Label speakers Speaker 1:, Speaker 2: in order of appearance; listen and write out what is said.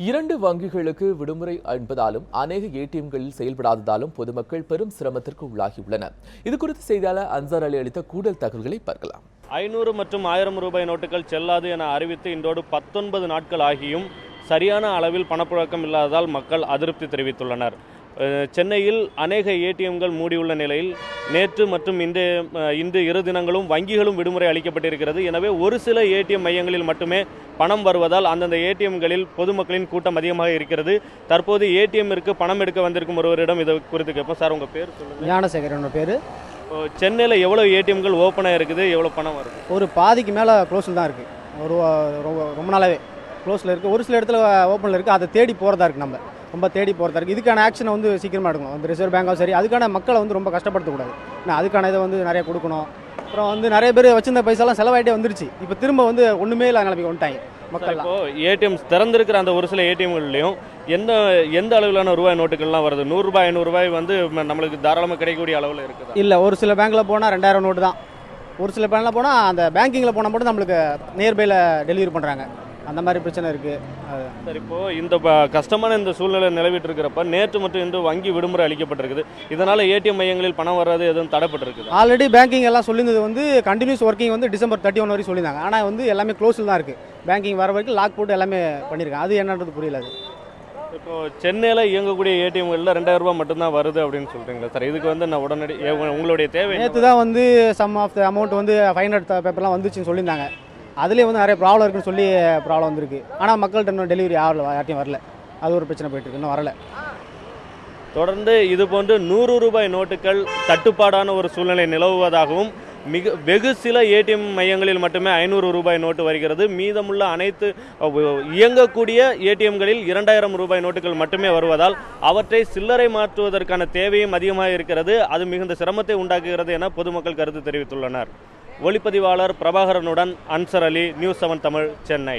Speaker 1: இரண்டு வங்கிகளுக்கு விடுமுறை என்பதாலும் அநேக ஏடிஎம்களில் செயல்படாததாலும் பொதுமக்கள் பெரும் சிரமத்திற்கு உள்ளாகியுள்ளனர். இதுகுறித்து செய்தியாளர் அன்சார் அலி அளித்த கூடுதல் தகவல்களை பார்க்கலாம்.
Speaker 2: 500 மற்றும் 1000 ரூபாய் நோட்டுகள் செல்லாது என அறிவித்து இன்றோடு 19 நாட்கள் ஆகியும் சரியான அளவில் பணப்புழக்கம் இல்லாததால் மக்கள் அதிருப்தி தெரிவித்துள்ளனர். சென்னையில் அநேக ஏடிஎம்கள் மூடியுள்ள நிலையில் நேற்று மற்றும் இன்று இரு தினங்களும் வங்கிகளும் விடுமுறை அளிக்கப்பட்டிருக்கிறது. எனவே ஒரு சில ஏடிஎம் மையங்களில் மட்டுமே பணம் வருவதால் அந்தந்த ஏடிஎம்களில் பொதுமக்களின் கூட்டம் அதிகமாக இருக்கிறது. தற்போது ஏடிஎம்மிற்கு பணம் எடுக்க வந்திருக்கும் ஒருவரிடம் இது குறித்து கேட்போம். சார், உங்கள் பேர் சொல்லுங்கள்.
Speaker 3: ஞானசேகரன் பேர்.
Speaker 2: சென்னையில் எவ்வளோ ஏடிஎம்கள் ஓப்பனாக இருக்குது, எவ்வளோ பணம் வருது?
Speaker 3: ஒரு பாதிக்கு மேலே க்ளோஸில் தான் இருக்குது. ரொம்ப நாளாகவே க்ளோஸில் இருக்குது. ஒரு சில இடத்துல ஓப்பனில் இருக்குது. அதை தேடி போகிறதா இருக்குது. நம்ம ரொம்ப தேடி போகிறதா இருக்குது. இதுக்கான ஆக்ஷனை சீக்கிரமாக எடுக்கணும். ரிசர்வ் பேங்காகவும் சரி, அதுக்கான மக்களை ரொம்ப கஷ்டப்படுத்தக்கூடாது. அதுக்கான இதை நிறைய கொடுக்கணும். அப்புறம் நிறைய பேர் வச்சிருந்த பைசாலாம் செலவாயிட்டே வந்துருச்சு. இப்போ திரும்ப ஒன்றுமே இல்லை நிலைமைக்கு வந்துட்டாங்க மக்கள்.
Speaker 2: இப்போ ஏடிஎம் திறந்திருக்கிற அந்த ஒரு சில ஏடிஎம்கள்லையும் எந்த அளவிலான ரூபாய் நோட்டுகள்லாம் வருது? 100 ரூபாய் 500 ரூபாய் நம்மளுக்கு தாராளமாக கிடைக்கக்கூடிய அளவில் இருக்குது.
Speaker 3: இல்லை, ஒரு சில பேங்க்கில் போனால் 2000 நோட்டு தான். ஒரு சில பேங்க்கில் போனால் அந்த பேங்கிங்கில் போனால் மட்டும் நம்மளுக்கு நியர்பையில் டெலிவரி பண்ணுறாங்க. அந்த மாதிரி பிரச்சனை இருக்குது.
Speaker 2: சார், இப்போது இந்த கஷ்டமான இந்த சூழ்நிலை நிலவிட்டு இருக்கிறப்ப நேற்று மற்றும் இன்று வங்கி விடுமுறை அளிக்கப்பட்டிருக்குது. இதனால் ஏடிஎம் மையங்களில் பணம் வராது எதுவும் தடைப்பட்டிருக்குது?
Speaker 3: ஆல்ரெடி பேங்கிங் எல்லாம் சொல்லியிருந்தது கண்டினியூஸ் ஒர்க்கிங் டிசம்பர் 31 வரைக்கும் சொல்லியிருந்தாங்க. ஆனால் எல்லாமே க்ளோஸில் தான் இருக்குது. பேங்கிங் வர வரைக்கும் லாக் போட்டு எல்லாமே பண்ணியிருக்காங்க. அது என்னன்றது புரியல. அது
Speaker 2: இப்போ சென்னையில் இயங்கக்கூடிய ஏடிஎம்களில் 2000 ரூபாய் மட்டும்தான் வருது அப்படின்னு சொல்கிறீங்களா சார்? இதுக்கு நான் உடனடி உங்களுடைய தேவை
Speaker 3: நேற்று தான் சம் ஆஃப் த அமௌண்ட் 500 பேப்பர்லாம் வந்துச்சுன்னு சொல்லியிருந்தாங்க. அதுலேயே நிறைய ப்ராப்ளம் இருக்குன்னு சொல்லி ப்ராப்ளம் வந்திருக்கு. ஆனால் மக்கள்கிட்ட இன்னும் டெலிவரி யார்ட்டையும் வரல. அது ஒரு பிரச்சனை போயிட்டு இருக்கு. இன்னும் வரல.
Speaker 2: தொடர்ந்து இதுபோன்று 100 ரூபாய் நோட்டுகள் தட்டுப்பாடான ஒரு சூழ்நிலை நிலவுவதாகவும் வெகு சில ஏடிஎம் மையங்களில் மட்டுமே 500 ரூபாய் நோட்டு வருகிறது. மீதமுள்ள அனைத்து இயங்கக்கூடிய ஏடிஎம்களில் 2000 ரூபாய் நோட்டுகள் மட்டுமே வருவதால் அவற்றை சில்லறை மாற்றுவதற்கான தேவையும் அதிகமாக இருக்கிறது. அது மிகுந்த சிரமத்தை உண்டாக்குகிறது என பொதுமக்கள் கருத்து தெரிவித்துள்ளனர். ஒளிப்பதிவாளர் பிரபாகரனுடன் அன்சார் அலி, நியூஸ் 7 தமிழ், சென்னை.